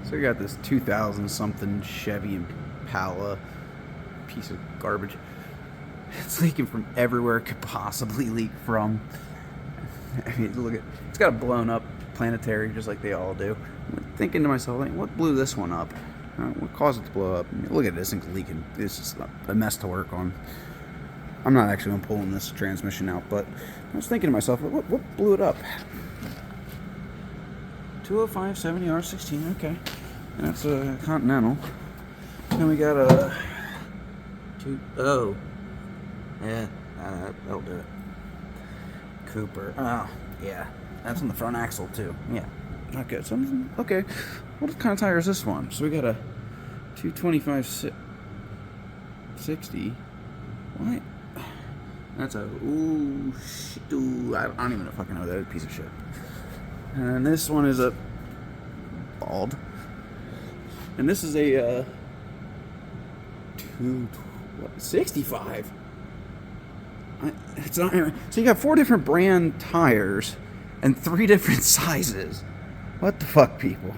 So we got this 2000 something Chevy Impala piece of garbage. It's leaking from everywhere it could possibly leak from. I mean, look at it's got a blown up planetary just like they all do. I'm thinking to myself, like, what blew this one up? What caused it to blow up? I mean, look at this thing's leaking. It's just a mess to work on. I'm not actually going to pull this transmission out, but I was thinking to myself, what blew it up? 205 70R16, okay. And that's a Continental. Then we got a yeah, that'll do it. Cooper. Oh, yeah. That's on the front axle, too. Yeah. Not good. So, okay. What kind of tire is this one? So we got a 225 60. What? That's a... Ooh, I don't even know if I can know that piece of shit. And this one is a... Bald. And this is a... 265. It's not, so you got 4 different brand tires and 3 different sizes. What the fuck, people?